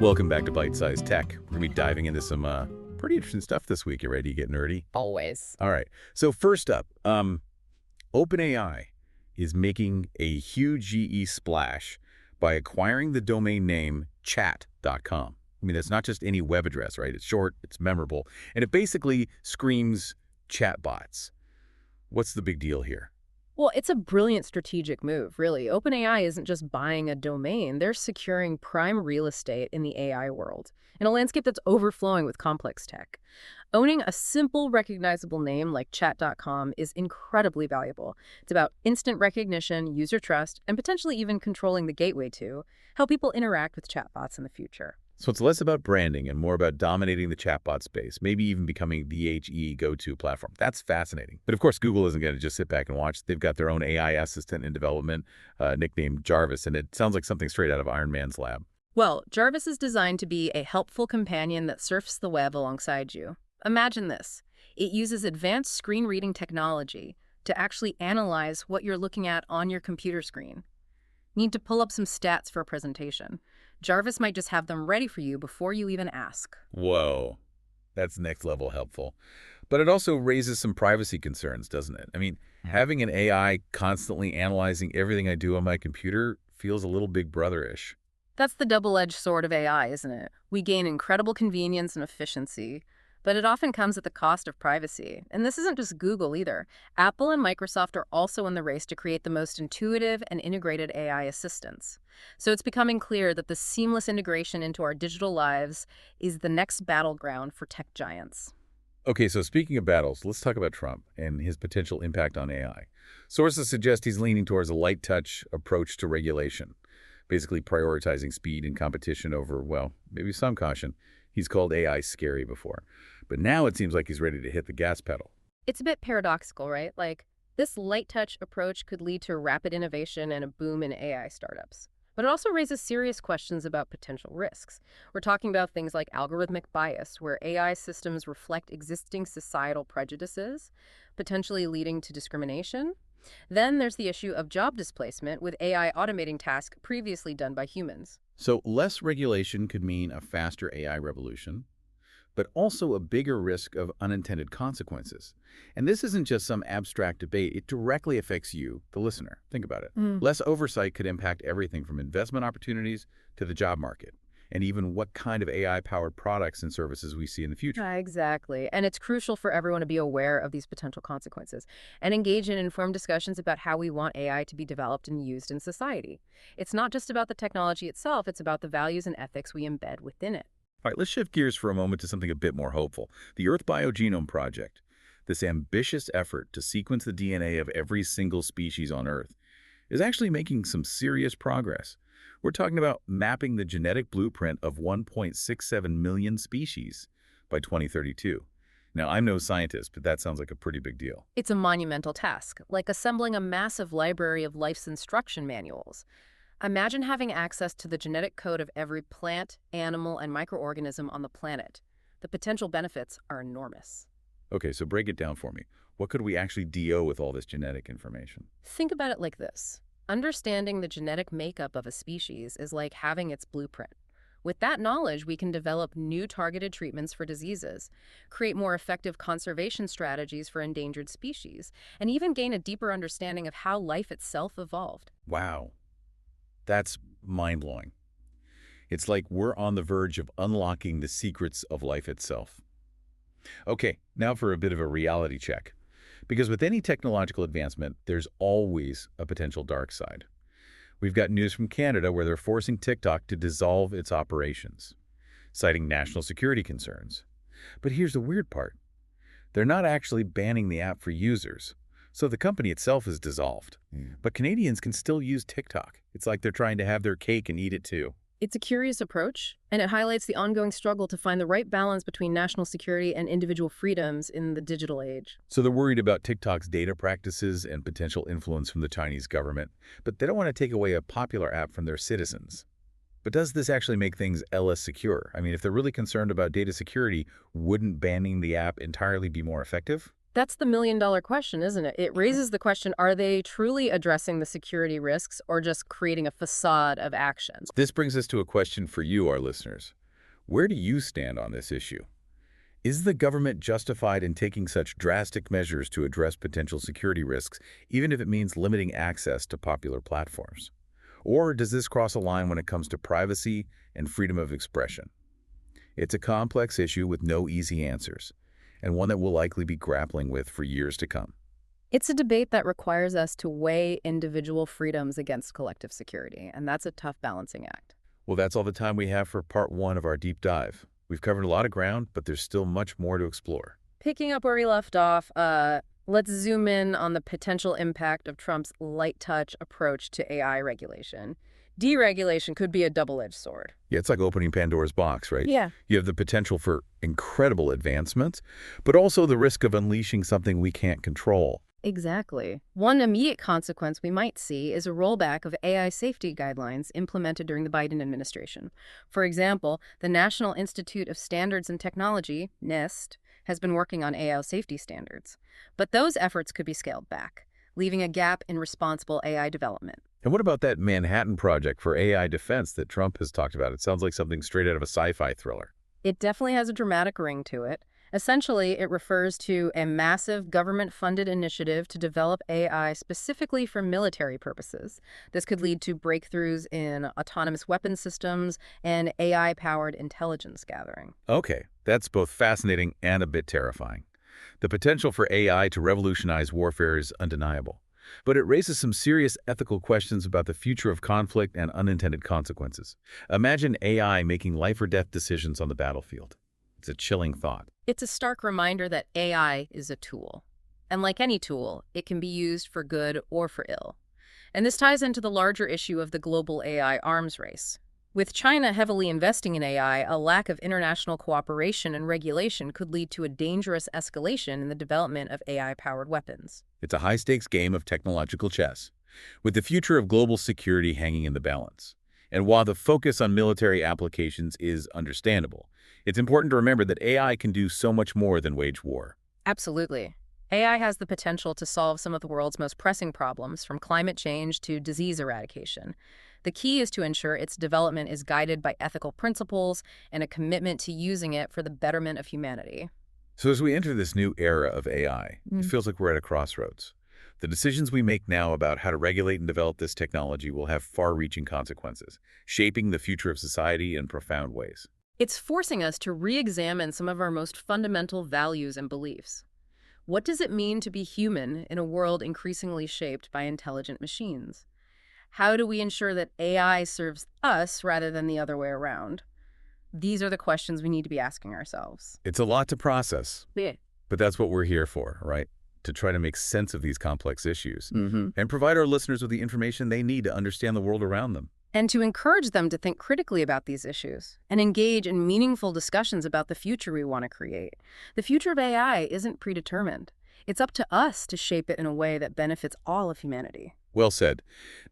Welcome back to Byte-Sized Tech. We're going to be diving into some pretty interesting stuff this week. You ready to get nerdy? Always. All right. So first up, OpenAI is making a huge GE splash by acquiring the domain name chat.com. I mean, that's not just any web address, right? It's short, it's memorable, and it basically screams chatbots. What's the big deal here? Well, it's a brilliant strategic move, really. OpenAI isn't just buying a domain, they're securing prime real estate in the AI world, in a landscape that's overflowing with complex tech. Owning a simple, recognizable name like chat.com is incredibly valuable. It's about instant recognition, user trust, and potentially even controlling the gateway to how people interact with chatbots in the future. So it's less about branding and more about dominating the chatbot space, maybe even becoming the go-to platform. That's fascinating. But of course, Google isn't going to just sit back and watch. They've got their own AI assistant in development, nicknamed Jarvis, and it sounds like something straight out of Iron Man's lab. Well, Jarvis is designed to be a helpful companion that surfs the web alongside you. Imagine this. It uses advanced screen reading technology to actually analyze what you're looking at on your computer screen. Need to pull up some stats for a presentation. Jarvis might just have them ready for you before you even ask. Whoa, that's next level helpful. But it also raises some privacy concerns, doesn't it? I mean, having an AI constantly analyzing everything I do on my computer feels a little Big Brother-ish. That's the double-edged sword of AI, isn't it? We gain incredible convenience and efficiency, but it often comes at the cost of privacy. And this isn't just Google either. Apple and Microsoft are also in the race to create the most intuitive and integrated AI assistants. So it's becoming clear that the seamless integration into our digital lives is the next battleground for tech giants. Okay, so speaking of battles, let's talk about Trump and his potential impact on AI. Sources suggest he's leaning towards a light-touch approach to regulation, basically prioritizing speed and competition over, well, maybe some caution. He's called AI scary before. But now it seems like he's ready to hit the gas pedal. It's a bit paradoxical, right? Like, this light-touch approach could lead to rapid innovation and a boom in AI startups. But it also raises serious questions about potential risks. We're talking about things like algorithmic bias, where AI systems reflect existing societal prejudices, potentially leading to discrimination. Then there's the issue of job displacement, with AI automating tasks previously done by humans. So less regulation could mean a faster AI revolution, but also a bigger risk of unintended consequences. And this isn't just some abstract debate. It directly affects you, the listener. Think about it. Less oversight could impact everything from investment opportunities to the job market, and even what kind of AI-powered products and services we see in the future. Exactly. And it's crucial for everyone to be aware of these potential consequences and engage in informed discussions about how we want AI to be developed and used in society. It's not just about the technology itself, it's about the values and ethics we embed within it. All right, let's shift gears for a moment to something a bit more hopeful. The Earth Biogenome Project, this ambitious effort to sequence the DNA of every single species on Earth, is actually making some serious progress. We're talking about mapping the genetic blueprint of 1.67 million species by 2032. Now, I'm no scientist, but that sounds like a pretty big deal. It's a monumental task, like assembling a massive library of life's instruction manuals. Imagine having access to the genetic code of every plant, animal, and microorganism on the planet. The potential benefits are enormous. Okay, so break it down for me. What could we actually do with all this genetic information? Think about it like this. Understanding the genetic makeup of a species is like having its blueprint. With that knowledge, we can develop new targeted treatments for diseases, create more effective conservation strategies for endangered species, and even gain a deeper understanding of how life itself evolved. Wow. That's mind-blowing. It's like we're on the verge of unlocking the secrets of life itself. Okay, now for a bit of a reality check. Because with any technological advancement, there's always a potential dark side. We've got news from Canada where they're forcing TikTok to dissolve its operations, citing national security concerns. But here's the weird part. They're not actually banning the app for users. So the company itself is dissolved. But Canadians can still use TikTok. It's like they're trying to have their cake and eat it too. It's a curious approach, and it highlights the ongoing struggle to find the right balance between national security and individual freedoms in the digital age. So they're worried about TikTok's data practices and potential influence from the Chinese government, but they don't want to take away a popular app from their citizens. But does this actually make things less secure? I mean, if they're really concerned about data security, wouldn't banning the app entirely be more effective? That's the million-dollar question, isn't it? It raises the question, are they truly addressing the security risks or just creating a facade of action? This brings us to a question for you, our listeners. Where do you stand on this issue? Is the government justified in taking such drastic measures to address potential security risks, even if it means limiting access to popular platforms? Or does this cross a line when it comes to privacy and freedom of expression? It's a complex issue with no easy answers, and one that we'll likely be grappling with for years to come. It's a debate that requires us to weigh individual freedoms against collective security, and that's a tough balancing act. Well, that's all the time we have for part one of our deep dive. We've covered a lot of ground, but there's still much more to explore. Picking up where we left off, let's zoom in on the potential impact of Trump's light touch approach to AI regulation. Deregulation could be a double-edged sword. Yeah, it's like opening Pandora's box, right? Yeah. You have the potential for incredible advancement, but also the risk of unleashing something we can't control. Exactly. One immediate consequence we might see is a rollback of AI safety guidelines implemented during the Biden administration. For example, the National Institute of Standards and Technology, NIST, has been working on AI safety standards. But those efforts could be scaled back, leaving a gap in responsible AI development. And what about that Manhattan Project for AI defense that Trump has talked about? It sounds like something straight out of a sci-fi thriller. It definitely has a dramatic ring to it. Essentially, it refers to a massive government-funded initiative to develop AI specifically for military purposes. This could lead to breakthroughs in autonomous weapon systems and AI-powered intelligence gathering. Okay, that's both fascinating and a bit terrifying. The potential for AI to revolutionize warfare is undeniable, but it raises some serious ethical questions about the future of conflict and unintended consequences. Imagine AI making life-or-death decisions on the battlefield. It's a chilling thought. It's a stark reminder that AI is a tool. And like any tool, it can be used for good or for ill. And this ties into the larger issue of the global AI arms race. With China heavily investing in AI, a lack of international cooperation and regulation could lead to a dangerous escalation in the development of AI-powered weapons. It's a high-stakes game of technological chess, with the future of global security hanging in the balance. And while the focus on military applications is understandable, it's important to remember that AI can do so much more than wage war. Absolutely. AI has the potential to solve some of the world's most pressing problems, from climate change to disease eradication. The key is to ensure its development is guided by ethical principles and a commitment to using it for the betterment of humanity. So as we enter this new era of AI, it feels like we're at a crossroads. The decisions we make now about how to regulate and develop this technology will have far-reaching consequences, shaping the future of society in profound ways. It's forcing us to re-examine some of our most fundamental values and beliefs. What does it mean to be human in a world increasingly shaped by intelligent machines? How do we ensure that AI serves us rather than the other way around? These are the questions we need to be asking ourselves. It's a lot to process, Yeah. but that's what we're here for, right? To try to make sense of these complex issues Mm-hmm. and provide our listeners with the information they need to understand the world around them. And to encourage them to think critically about these issues and engage in meaningful discussions about the future we want to create. The future of AI isn't predetermined. It's up to us to shape it in a way that benefits all of humanity. Well said.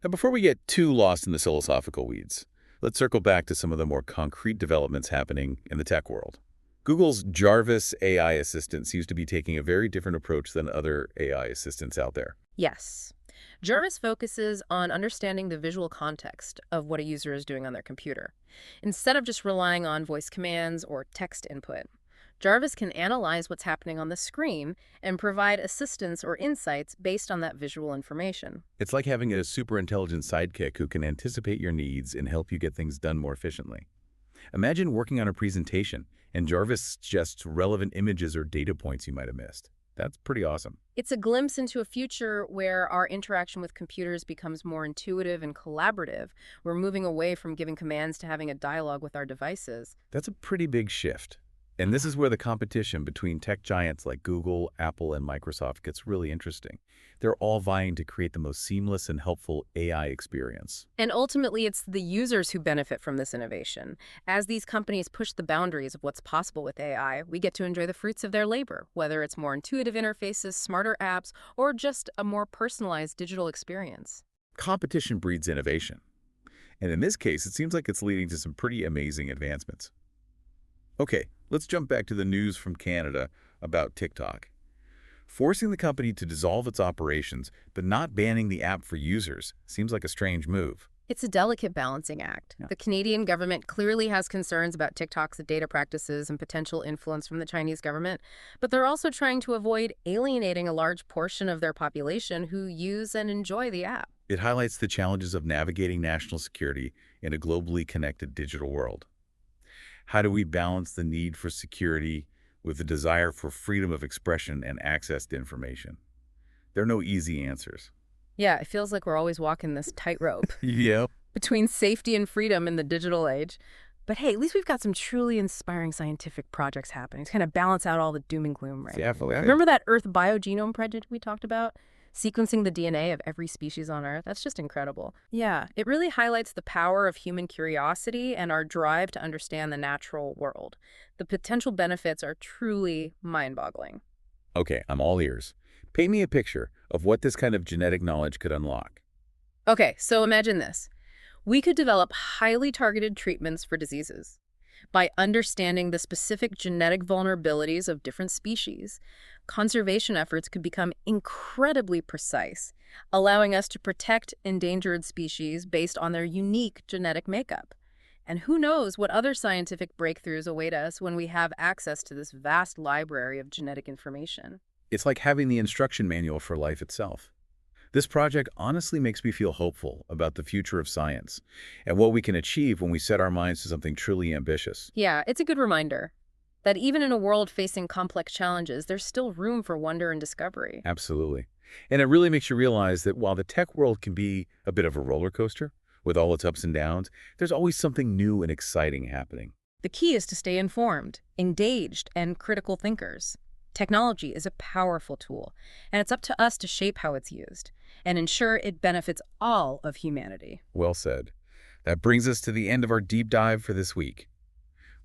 Now, before we get too lost in the philosophical weeds, let's circle back to some of the more concrete developments happening in the tech world. Google's Jarvis AI assistant seems to be taking a very different approach than other AI assistants out there. Yes. Jarvis focuses on understanding the visual context of what a user is doing on their computer, instead of just relying on voice commands or text input. Jarvis can analyze what's happening on the screen and provide assistance or insights based on that visual information. It's like having a super intelligent sidekick who can anticipate your needs and help you get things done more efficiently. Imagine working on a presentation and Jarvis suggests relevant images or data points you might have missed. That's pretty awesome. It's a glimpse into a future where our interaction with computers becomes more intuitive and collaborative. We're moving away from giving commands to having a dialogue with our devices. That's a pretty big shift. And this is where the competition between tech giants like Google, Apple, and Microsoft gets really interesting. They're all vying to create the most seamless and helpful AI experience. And ultimately, it's the users who benefit from this innovation. As these companies push the boundaries of what's possible with AI, we get to enjoy the fruits of their labor, whether it's more intuitive interfaces, smarter apps, or just a more personalized digital experience. Competition breeds innovation. And in this case, it seems like it's leading to some pretty amazing advancements. Okay, let's jump back to the news from Canada about TikTok. Forcing the company to dissolve its operations, but not banning the app for users, seems like a strange move. It's a delicate balancing act. Yeah. The Canadian government clearly has concerns about TikTok's data practices and potential influence from the Chinese government, but they're also trying to avoid alienating a large portion of their population who use and enjoy the app. It highlights the challenges of navigating national security in a globally connected digital world. How do we balance the need for security with the desire for freedom of expression and access to information? There are no easy answers. Yeah, it feels like we're always walking this tightrope Yep. between safety and freedom in the digital age. But hey, at least we've got some truly inspiring scientific projects happening to kind of balance out all the doom and gloom, right? Definitely. Remember that Earth biogenome project we talked about? Sequencing the DNA of every species on Earth? That's just incredible. Yeah, it really highlights the power of human curiosity and our drive to understand the natural world. The potential benefits are truly mind-boggling. Okay, I'm all ears. Paint me a picture of what this kind of genetic knowledge could unlock. Okay, so imagine this. We could develop highly targeted treatments for diseases. By understanding the specific genetic vulnerabilities of different species, conservation efforts could become incredibly precise, allowing us to protect endangered species based on their unique genetic makeup. And who knows what other scientific breakthroughs await us when we have access to this vast library of genetic information. It's like having the instruction manual for life itself. This project honestly makes me feel hopeful about the future of science and what we can achieve when we set our minds to something truly ambitious. Yeah, it's a good reminder that even in a world facing complex challenges, there's still room for wonder and discovery. Absolutely. And it really makes you realize that while the tech world can be a bit of a roller coaster with all its ups and downs, there's always something new and exciting happening. The key is to stay informed, engaged, and critical thinkers. Technology is a powerful tool, and it's up to us to shape how it's used and ensure it benefits all of humanity. Well said. That brings us to the end of our deep dive for this week.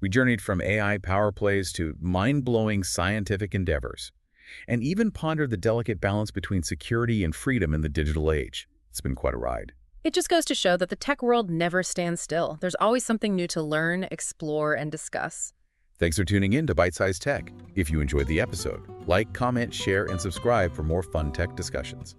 We journeyed from AI power plays to mind-blowing scientific endeavors, and even pondered the delicate balance between security and freedom in the digital age. It's been quite a ride. It just goes to show that the tech world never stands still. There's always something new to learn, explore, and discuss. Thanks for tuning in to Byte-Sized Tech. If you enjoyed the episode, like, comment, share, and subscribe for more fun tech discussions.